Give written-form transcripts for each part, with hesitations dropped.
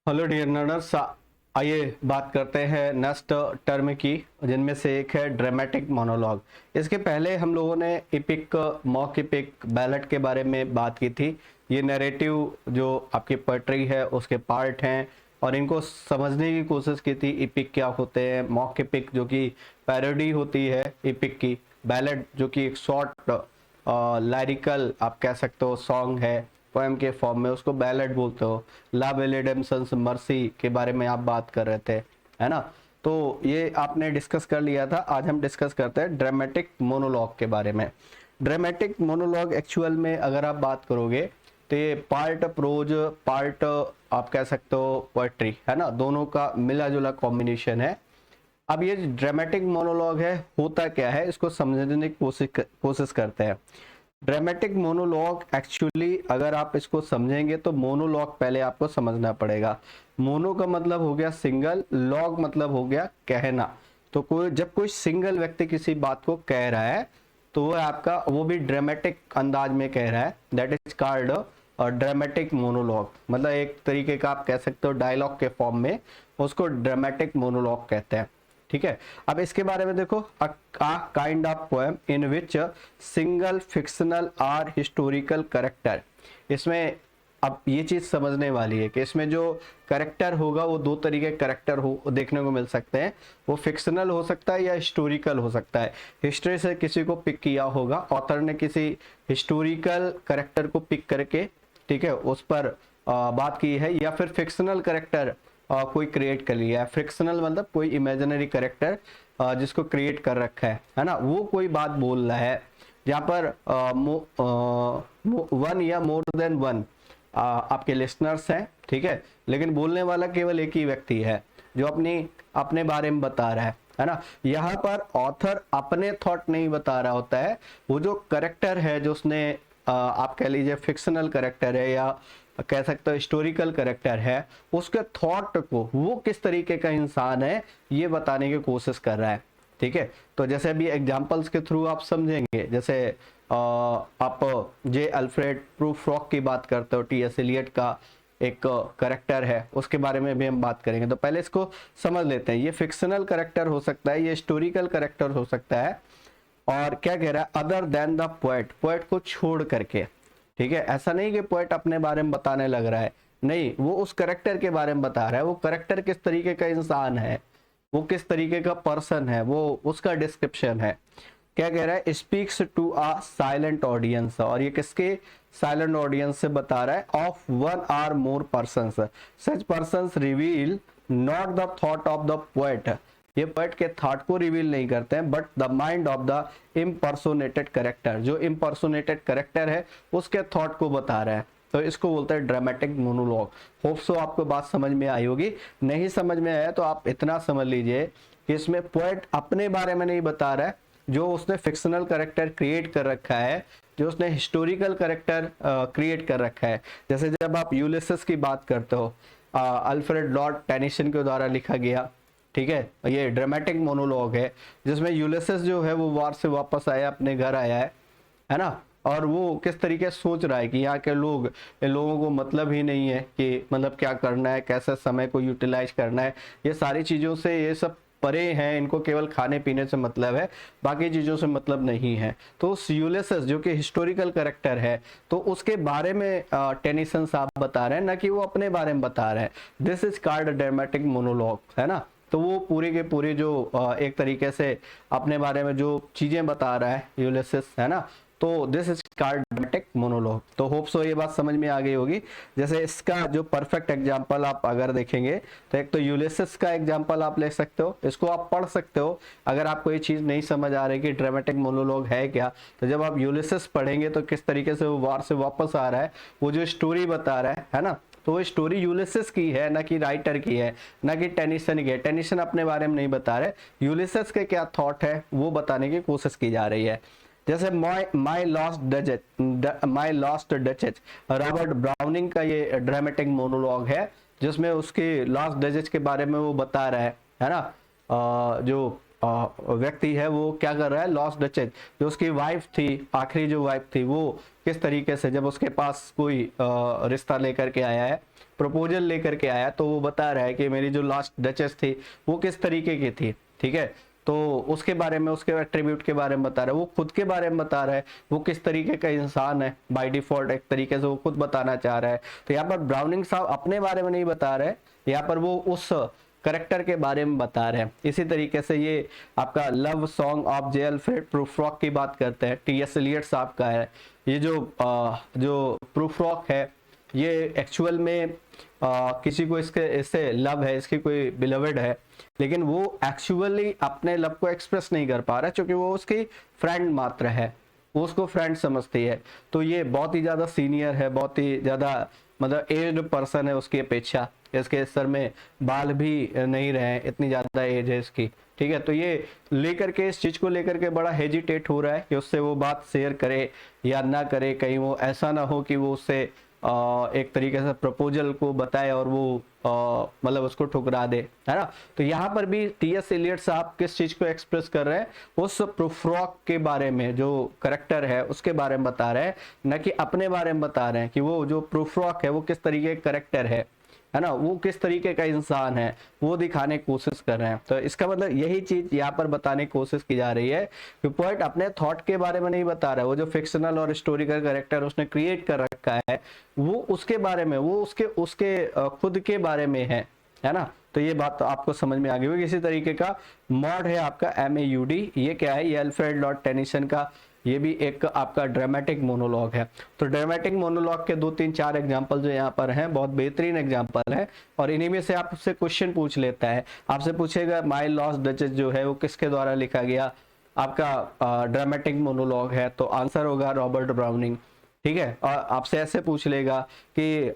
Hello dear learners, आइए बात करते हैं नेक्स्ट टर्म की, जिनमें से एक है ड्रामेटिक मोनोलॉग। इसके पहले हम लोगों ने एपिक, मॉक एपिक, बैलेट के बारे में बात की थी। ये नैरेटिव जो आपकी पोएट्री है उसके पार्ट हैं और इनको समझने की कोशिश की थी। एपिक क्या होते हैं, मॉक एपिक जो कि पैरोडी होती है एपिक की, बैलेट जो कि एक शॉर्ट लाइरिकल आप कह सकते हो सॉन्ग है पोएम के फॉर्म में, उसको बैलेड बोलते हो। ला बेलेडेमसन्स मर्सी के बारे में आप बात कर रहे थे, है ना। तो ये आपने डिस्कस कर लिया था। आज हम डिस्कस करते हैं ड्रामेटिक मोनोलॉग के बारे में। ड्रामेटिक मोनोलॉग एक्चुअल में अगर आप बात करोगे तो ये पार्ट प्रोज, पार्ट आप कह सकते हो पोएट्री, है ना, दोनों का मिला जुला कॉम्बिनेशन है। अब ये ड्रामेटिक मोनोलॉग है, होता क्या है इसको समझने की कोशिश करते हैं। ड्रामेटिक मोनोलॉग एक्चुअली अगर आप इसको समझेंगे तो मोनोलॉग पहले आपको समझना पड़ेगा। मोनो का मतलब हो गया सिंगल, लॉग मतलब हो गया कहना। तो जब कोई सिंगल व्यक्ति किसी बात को कह रहा है तो वो आपका, वो भी ड्रामेटिक अंदाज में कह रहा है, दैट इज कॉल्ड और ड्रामेटिक मोनोलॉग। मतलब एक तरीके का आप कह सकते हो डायलॉग के फॉर्म में, उसको ड्रामेटिक मोनोलॉग कहते हैं। ठीक है, अब इसके बारे में देखो, a kind of poem in which single fictional or historical character. इसमें अब ये चीज समझने वाली है कि इसमें जो करेक्टर होगा वो दो तरीके करेक्टर हो देखने को मिल सकते हैं। वो फिक्शनल हो सकता है या हिस्टोरिकल हो सकता है। हिस्ट्री से किसी को पिक किया होगा, ऑथर ने किसी हिस्टोरिकल करेक्टर को पिक करके, ठीक है, उस पर बात की है, या फिर फिक्शनल करेक्टर कोई क्रिएट कर लिया है। फ्रिक्शनल मतलब कोई इमेजिनरी करेक्टर जिसको क्रिएट कर रखा है ना, वो कोई बात बोल रहा है जहाँ पर वन या मोर देन वन आपके लिसनर्स हैं, ठीक है, लेकिन बोलने वाला केवल एक ही व्यक्ति है जो अपने बारे में बता रहा है ना। यहाँ पर ऑथर अपने थॉट नहीं बता रहा होता है, वो जो करेक्टर है जो उसने आप कह लीजिए फिक्शनल करेक्टर है या कह सकते हो हिस्टोरिकल करेक्टर है, उसके थॉट को वो किस तरीके का इंसान है ये बताने की कोशिश कर रहा है। ठीक है, तो जैसे अभी एग्जांपल्स के थ्रू आप समझेंगे। जैसे आप जे अल्फ्रेड प्रूफ्रॉक की बात करते हो, टी एस एलियट का एक करेक्टर है, उसके बारे में भी हम बात करेंगे। तो पहले इसको समझ लेते हैं, ये फिक्शनल करेक्टर हो सकता है, ये हिस्टोरिकल करेक्टर हो सकता है। और क्या कह रहा है, other than the poet, poet को छोड़ करके। ठीक है, ऐसा नहीं कि पोएट अपने बारे में बताने लग रहा है, नहीं, वो उस करेक्टर के बारे में बता रहा है। वो करेक्टर किस तरीके का इंसान है, वो किस तरीके का पर्सन है, वो उसका डिस्क्रिप्शन है। क्या कह रहा है, speaks to a silent audience, और ये किसके साइलेंट ऑडियंस से बता रहा है, of one or more persons, such persons reveal not the thought of the poet. ये पोएट के थॉट को रिवील नहीं करते हैं, but the mind of the impersonated character, जो इम्पर्सोनेटेड करेक्टर है उसके थॉट को बता रहा है। तो इसको बोलते हैं ड्रामेटिक मोनोलॉग। होप सो आपको बात समझ में आई होगी। नहीं समझ में आया तो आप इतना समझ लीजिए कि इसमें पोएट अपने बारे में नहीं बता रहा है, जो उसने फिक्शनल करेक्टर क्रिएट कर रखा है, जो उसने हिस्टोरिकल करेक्टर क्रिएट कर रखा है। जैसे जब आप यूलिसेस की बात करते हो, अल्फ्रेड लॉर्ड टेनिसन के द्वारा लिखा गया, ठीक है, ये ड्रामेटिक मोनोलॉग है जिसमें यूलिसेस जो है वो वार से वापस आया, अपने घर आया है ना। और वो किस तरीके से सोच रहा है कि यहाँ के लोग, इन लोगों को मतलब ही नहीं है कि मतलब क्या करना है, कैसे समय को यूटिलाइज करना है, ये सारी चीज़ों से ये सब परे हैं, इनको केवल खाने पीने से मतलब है, बाकी चीज़ों से मतलब नहीं है। तो यूलिसेस जो कि हिस्टोरिकल करेक्टर है, तो उसके बारे में टेनिसन साहब बता रहे हैं, ना कि वो अपने बारे में बता रहे हैं। This is called dramatic monologue, है ना। तो वो पूरे के पूरे जो एक तरीके से अपने बारे में जो चीजें बता रहा है यूलिसेस, है ना, तो this is called dramatic monologue. तो होप सो ये बात समझ में आ गई होगी। जैसे इसका जो परफेक्ट एग्जांपल आप अगर देखेंगे तो एक तो यूलिसेस का एग्जांपल आप ले सकते हो, इसको आप पढ़ सकते हो। अगर आपको ये चीज नहीं समझ आ रही कि ड्रामेटिक मोनोलॉग है क्या, तो जब आप यूलिसेस पढ़ेंगे तो किस तरीके से वो वार से वापस आ रहा है, वो जो स्टोरी बता रहा है ना, तो वो स्टोरी यूलिसेस की है, ना कि राइटर की है, ना कि टेनिसन की है। टेनिसन अपने बारे में नहीं बता रहे, यूलिसेस के क्या थॉट है वो बताने की कोशिश की जा रही है। जैसे माई लॉस्ट डचेज, रॉबर्ट ब्राउनिंग का ये ड्रामेटिक मोनोलॉग है जिसमें उसके लॉस्ट डचेज के बारे में वो बता रहा है ना। जो व्यक्ति है वो क्या कर रहा है, लॉस्ट डचेज जो उसकी वाइफ थी, आखिरी जो वाइफ थी, वो किस तरीके से जब उसके पास कोई रिश्ता लेकर के आया है, प्रपोजल लेकर के आया, तो वो बता रहा है कि मेरी जो लास्ट डचेस थी वो किस तरीके की थी। ठीक है, तो उसके बारे में, उसके एट्रीब्यूट के बारे में बता रहा है, वो खुद के बारे में बता रहा है, वो किस तरीके का इंसान है बाय डिफॉल्ट, एक तरीके से वो खुद बताना चाह रहा है। तो यहाँ पर ब्राउनिंग साहब अपने बारे में नहीं बता रहे, यहाँ पर वो उस करेक्टर के बारे में बता रहे हैं। इसी तरीके से ये आपका love song of J Alfred Prufrock की बात करते हैं, टी.एस. एलियट साहब का है। ये जो प्रूफ्रॉक है ये एक्चुअल में किसी को इससे लव है, इसकी कोई बिलवेड है, लेकिन वो एक्चुअली अपने लव को एक्सप्रेस नहीं कर पा रहा क्योंकि वो उसकी फ्रेंड मात्र है, वो उसको फ्रेंड समझती है। तो ये बहुत ही ज़्यादा सीनियर है, बहुत ही ज़्यादा मतलब एज्ड पर्सन है उसकी अपेक्षा, इसके सर में बाल भी नहीं रहे, इतनी ज़्यादा एज है इसकी। ठीक है, तो ये लेकर के, इस चीज़ को लेकर के बड़ा हेजिटेट हो रहा है कि उससे वो बात शेयर करे या ना करे, कहीं वो ऐसा ना हो कि वो उससे एक तरीके से प्रपोजल को बताए और वो मतलब उसको ठुकरा दे, है ना। तो यहाँ पर भी टी.एस. एलियट साहब किस चीज को एक्सप्रेस कर रहे हैं, उस प्रूफ्रॉक के बारे में, जो करेक्टर है उसके बारे में बता रहे हैं, न कि अपने बारे में बता रहे हैं कि वो जो प्रूफ्रॉक है वो किस तरीके का करेक्टर है ना, वो किस तरीके का इंसान है, वो दिखाने की कोशिश कर रहे हैं। तो इसका मतलब यही चीज यहाँ पर बताने की कोशिश की जा रही है कि पोएट अपने थॉट के बारे में नहीं बता रहा है, वो जो फिक्शनल और हिस्टोरिकल कैरेक्टर उसने क्रिएट कर रखा है वो उसके बारे में, वो उसके उसके खुद के बारे में है ना। तो ये बात तो आपको समझ में आ गई होगी। इसी तरीके का मॉड है आपका MAUD, ये क्या है, ये अल्फ्रेड लॉर्ड टेनिसन का, ये भी एक आपका ड्रामेटिक मोनोलॉग है। तो ड्रामेटिक मोनोलॉग के 2-3-4 एग्जांपल जो यहाँ पर हैं, बहुत बेहतरीन एग्जांपल है, और इन्हीं में से आपसे क्वेश्चन पूछ लेता है, आपसे पूछेगा माय लॉस्ट डचेस जो है वो किसके द्वारा लिखा गया, आपका ड्रामेटिक मोनोलॉग है, तो आंसर होगा रॉबर्ट ब्राउनिंग। ठीक है, और आपसे ऐसे पूछ लेगा कि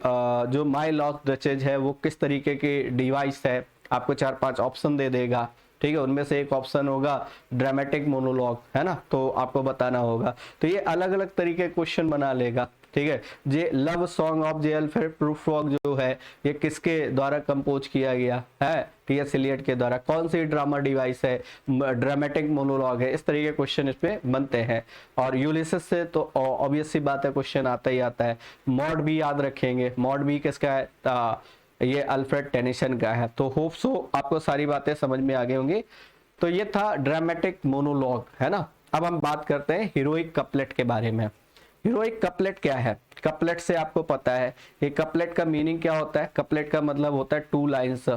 जो माय लॉस्ट डचेस है वो किस तरीके की डिवाइस है, आपको 4-5 ऑप्शन दे देगा। ठीक है, उनमें से एक ऑप्शन होगा ड्रामेटिक मोनोलॉग, है ना, तो आपको बताना होगा। तो ये अलग अलग तरीके क्वेश्चन बना लेगा। ठीक है, the love song of J Alfred Prufrock जो है ये किसके द्वारा कंपोज किया गया है, टी.एस. एलियट के द्वारा, कौन सी ड्रामा डिवाइस है, ड्रामेटिक मोनोलॉग है, इस तरीके क्वेश्चन इसमें बनते हैं। और यूलिसिस से तो ऑब्वियस सी बात है, क्वेश्चन आता ही आता है। मॉड भी याद रखेंगे, मॉड भी किसका है, ये अल्फ्रेड टेनिसन का है। तो होप सो आपको सारी बातें समझ में आ गई होंगी। तो ये था ड्रामेटिक मोनोलॉग, है ना। अब हम बात करते हैं हीरोइक कपलेट के बारे में। हीरोइक कपलेट क्या है, कपलेट से आपको पता है कि कपलेट का मीनिंग क्या होता है, कपलेट का मतलब होता है 2 लाइन्स।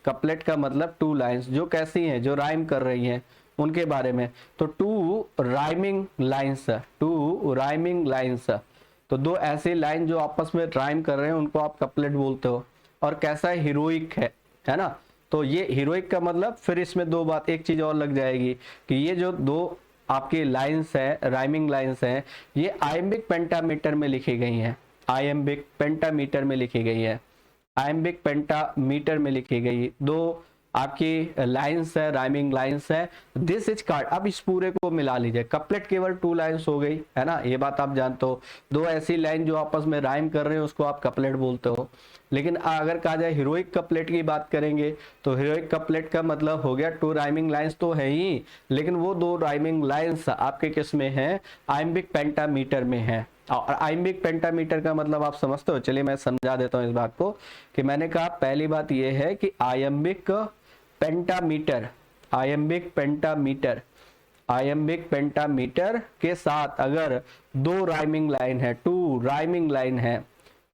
कपलेट का मतलब 2 लाइन्स जो कैसी हैं, जो राइम कर रही हैं उनके बारे में। तो 2 राइमिंग लाइन्स, 2 राइमिंग लाइन्स, तो 2 ऐसे लाइन जो आपस में राइम कर रहे हैं उनको आप कपलेट बोलते हो। और कैसा है, हीरोइक है ना। तो ये हीरोइक का मतलब, फिर इसमें 2 बात, एक चीज और लग जाएगी कि ये जो 2 आपकी लाइंस है, राइमिंग लाइंस हैं, ये आयम्बिक पेंटामीटर में लिखी गई हैं, आयम्बिक पेंटामीटर में लिखी गई है, आयम्बिक पेंटामीटर में लिखी गई 2 आपकी लाइंस है, राइमिंग लाइंस है। दिस इज कार्ड, अब इस पूरे को मिला लीजिए, कपलेट केवल 2 लाइंस हो गई, है ना, ये बात आप जानते हो। 2 ऐसी लाइन जो आपस में राइम कर रहे हैं उसको आप कपलेट बोलते हो। लेकिन अगर कहा जाए हीरोइक कपलेट की बात करेंगे तो हीरोइक कपलेट का मतलब हो गया 2 राइमिंग लाइंस तो है ही, लेकिन वो 2 राइमिंग लाइंस आपके किस में है, आयम्बिक पेंटामीटर में है। और आयम्बिक पेंटामीटर का मतलब आप समझते हो, चलिए मैं समझा देता हूँ इस बात को। कि मैंने कहा पहली बात ये है कि iambic pentameter, iambic pentameter, iambic pentameter के साथ अगर 2 राइमिंग लाइन है, 2 राइमिंग लाइन है,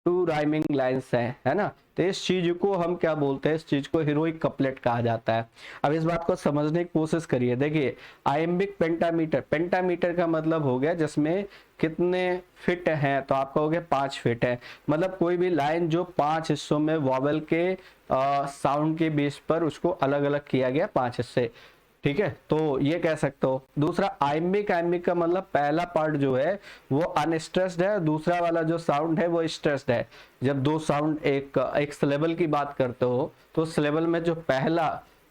2 राइमिंग लाइन्स है ना, तो इस चीज को हम क्या बोलते हैं, इस चीज को हीरोइक कपलेट कहा जाता है। अब इस बात को समझने की कोशिश करिए। देखिए आयम्बिक पेंटामीटर, पेंटामीटर का मतलब हो गया जिसमें कितने फिट हैं, तो आपका हो गया 5 फिट है। मतलब कोई भी लाइन जो 5 हिस्सों में वॉवेल के साउंड के बेस पर उसको अलग अलग किया गया 5 हिस्से। ठीक है, तो ये कह सकते हो। दूसरा आयम्बिक, आयम्बिक का मतलब पहला पार्ट जो है वो अनस्ट्रेस्ड है, दूसरा वाला जो साउंड है वो स्ट्रेस्ड है। जब 2 साउंड एक सिलेबल की बात करते हो तो सिलेबल में जो पहला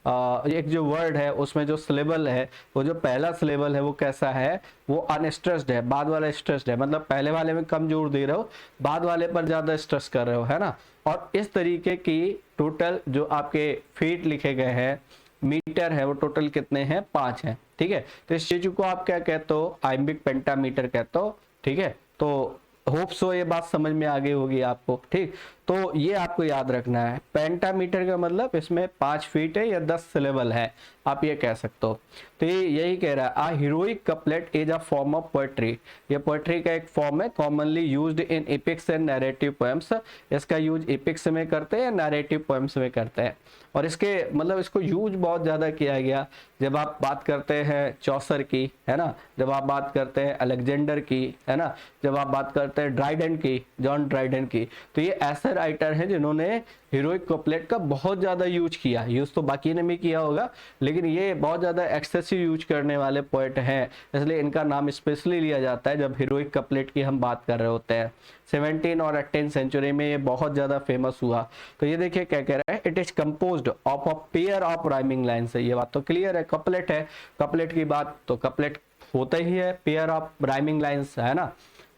एक जो वर्ड है उसमें जो सिलेबल है, वो जो पहला सिलेबल है वो कैसा है, वो अनस्ट्रेस्ड है, बाद वाला स्ट्रेस्ड है। मतलब पहले वाले में कम जोर दे रहे हो, बाद वाले पर ज्यादा स्ट्रेस कर रहे हो, है ना। और इस तरीके की टोटल जो आपके फीट लिखे गए हैं मीटर है वो टोटल कितने हैं, 5 हैं, ठीक है। तो इस चीज को आप क्या कहते हो, आइम्बिक पेंटामीटर कहते हो, ठीक है। तो होप सो ये बात समझ में आ गई होगी आपको, ठीक। तो ये आपको याद रखना है, पेंटामीटर का मतलब इसमें 5 फीट है या 10 सिलेबल है, आप ये कह सकते हो। तो ये यही कह रहा है, a heroic couplet is a form of poetry, ये पोएट्री का एक फॉर्म है, commonly used in epics and narrative poems. इसका यूज एपिक्स में करते हैं या नैरेटिव पोएम्स में करते हैं, और इसके मतलब इसको यूज बहुत ज्यादा किया गया जब आप बात करते हैं चौसर की, है ना, जब आप बात करते हैं अलेक्जेंडर की, है ना, जब आप बात करते हैं ड्राइडेन की, जॉन ड्राइडेन की। तो ये ऐसे राइटर हैं जिन्होंने हीरोइक कपलेट का बहुत ज्यादा यूज किया, यूज तो बाकी ने भी किया होगा, लेकिन ये बहुत ज्यादा एक्सेसिव यूज करने वाले पोएट हैं, इसलिए इनका नाम स्पेशली लिया जाता है जब हीरोइक कपलेट की हम बात कर रहे होते हैं। 17 और 18 सेंचुरी में ये बहुत ज्यादा फेमस हुआ। तो ये देखिए क्या कह रहा है, it is composed of a pair of rhyming line से, ये बात तो क्लियर है, कपलेट है, कपलेट की बात तो कपलेट होता ही है, पेयर ऑफ राइमिंग लाइन्स, है ना।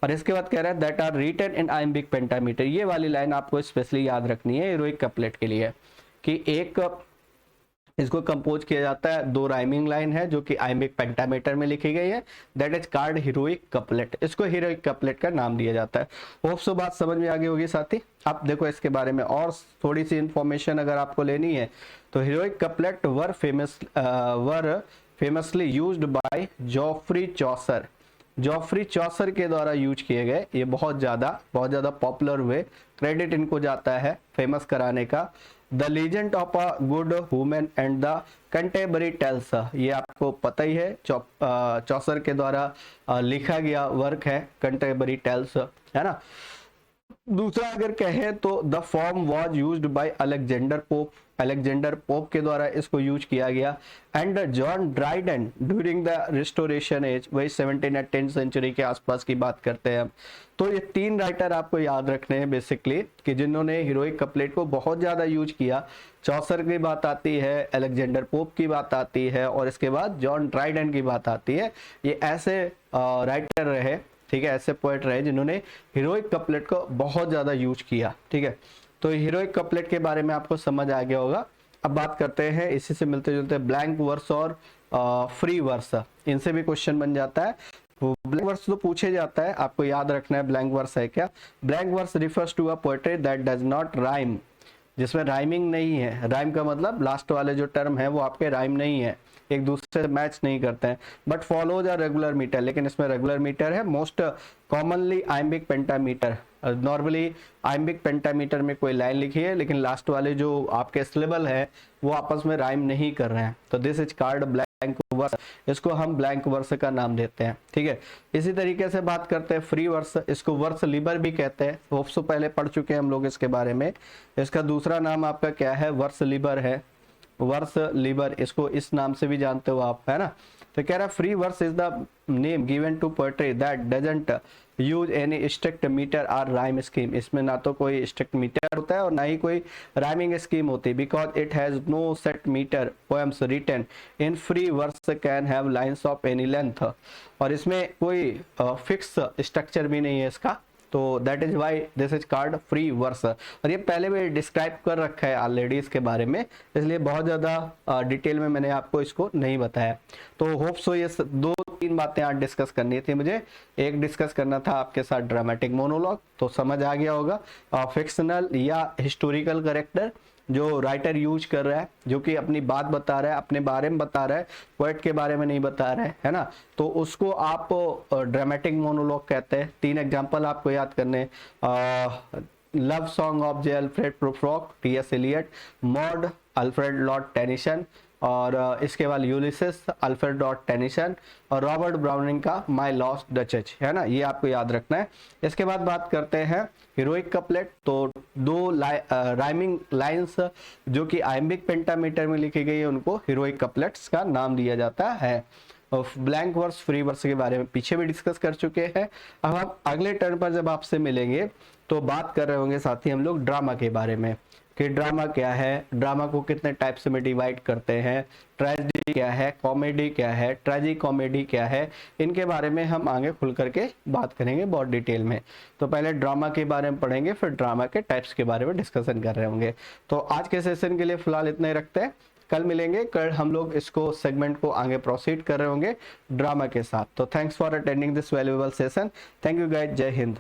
और इसके बाद कह रहा है that are written in iambic pentameter, ये वाली लाइन आपको स्पेशली याद रखनी है हीरोइक कपलेट के लिए, कि एक इसको कंपोज किया जाता है, 2 राइमिंग लाइन है जो कि आइम्बिक पेंटामीटर में लिखी गई है, that is called heroic couplet, इसको हीरोइक कपलेट का नाम दिया जाता है। होप सो बात समझ में आ गई होगी साथी। आप देखो इसके बारे में और थोड़ी सी इंफॉर्मेशन अगर आपको लेनी है तो heroic couplet were famously used by Geoffrey Chaucer, Geoffrey Chaucer के द्वारा यूज किए गए, ये बहुत ज्यादा पॉपुलर हुए, क्रेडिट इनको जाता है फेमस कराने का। The legend of a good women and the contemporary tales, ये आपको पता ही है, चौसर के द्वारा लिखा गया वर्क है कंटेम्पररी टेल्स, है ना। दूसरा अगर कहें तो the form was used by Alexander Pope के द्वारा इसको यूज किया गया, and John Dryden during the restoration age, वही 17 या 10 सेंचुरी के आसपास की बात करते हैं हम। तो ये 3 राइटर आपको याद रखने हैं बेसिकली, कि जिन्होंने हीरोइक कपलेट को बहुत ज्यादा यूज किया। चौसर की बात आती है, अलेक्जेंडर पोप की बात आती है, और इसके बाद जॉन ड्राइडेन की बात आती है। ये ऐसे राइटर रहे, ठीक है, ऐसे पोएट रहे जिन्होंने हीरोइक कपलेट को बहुत ज्यादा यूज किया, ठीक है। तो हीरोइक कपलेट के बारे में आपको समझ आ गया होगा। अब बात करते हैं इसी से मिलते जुलते ब्लैंक वर्स और फ्री वर्स, इनसे भी क्वेश्चन बन जाता है। ब्लैंक वर्स तो पूछे जाता है, आपको याद रखना है ब्लैंक वर्स है क्या। Blank verse refers to a poetry that does not rhyme, जिसमें राइमिंग नहीं है। राइम का मतलब लास्ट वाले जो टर्म है वो आपके राइम नहीं है, एक दूसरे से मैच नहीं करते हैं, but follows a regular meter, लेकिन इसमें रेगुलर मीटर है। Most commonly iambic pentameter, normally iambic pentameter में कोई लाइन लिखी है लेकिन लास्ट वाले जो आपके सिलेबल है वो आपस में राइम नहीं कर रहे हैं, तो this is called blank verse, इसको हम ब्लैंक वर्स का नाम देते हैं, ठीक है। इसी तरीके से बात करते हैं फ्री वर्स, इसको वर्स लिबर भी कहते हैं, होप सो पहले पढ़ चुके हैं हम लोग इसके बारे में। इसका दूसरा नाम आपका क्या है, वर्स लिबर है, वर्स लिबर, इसको इस नाम से भी जानते हो आप, है ना। तो कह रहा है free verse is the name given to poetry that doesn't use any strict meter और राइम स्कीम, इसमें ना तो कोई स्ट्रिक्ट मीटर होता है और ना ही कोई राइमिंग स्कीम होती, because it has no set meter. Poems written in free verse can have lines of any length, और इसमें कोई फिक्स स्ट्रक्चर भी नहीं है इसका, तो that is why this is called free verse. और ये पहले भी डिस्क्राइब कर रखा है ऑलरेडी इसके बारे में, इसलिए बहुत ज़्यादा डिटेल में मैंने आपको इसको नहीं बताया। तो होप सो ये 2-3 बातें आज डिस्कस करनी थी मुझे। एक डिस्कस करना था आपके साथ ड्रामेटिक मोनोलॉग, तो समझ आ गया होगा। फिक्शनल या हिस्टोरिकल कैरेक्टर जो राइटर यूज कर रहा है, जो कि अपनी बात बता रहा है, अपने बारे में बता रहा है, पोएट के बारे में नहीं बता रहा है ना, तो उसको आप ड्रामेटिक मोनोलॉग कहते हैं। 3 एग्जांपल आपको याद करने, love song of J Alfred Prufrock, T S. Eliot, Maud Alfred Lord Tennyson, और इसके बाद यूलिसेस अल्फ्रेड लॉर्ड टेनिसन, और रॉबर्ट ब्राउनिंग का माय लॉस्ट डचेज, है ना, ये आपको याद रखना है। इसके बाद बात करते हैं हीरोइक कपलेट, तो 2 राइमिंग लाइंस जो कि आइम्बिक पेंटामीटर में लिखी गई है उनको हीरोइक कपलेट्स का नाम दिया जाता है। ब्लैंक वर्स, फ्री वर्स के बारे में पीछे भी डिस्कस कर चुके हैं। अब हम अगले टर्न पर जब आपसे मिलेंगे तो बात कर रहे होंगे साथी हम लोग ड्रामा के बारे में, कि ड्रामा क्या है, ड्रामा को कितने टाइप्स में डिवाइड करते हैं, ट्रेजेडी क्या है, कॉमेडी क्या है, ट्रेजी कॉमेडी क्या है, इनके बारे में हम आगे खुल करके बात करेंगे बहुत डिटेल में। तो पहले ड्रामा के बारे में पढ़ेंगे, फिर ड्रामा के टाइप्स के बारे में डिस्कशन कर रहे होंगे। तो आज के सेशन के लिए फिलहाल इतना ही रखते हैं। कल मिलेंगे, कल हम लोग इसको सेगमेंट को आगे प्रोसीड कर रहे होंगे ड्रामा के साथ। तो thanks for attending this valuable session. Thank you guys, जय हिंद।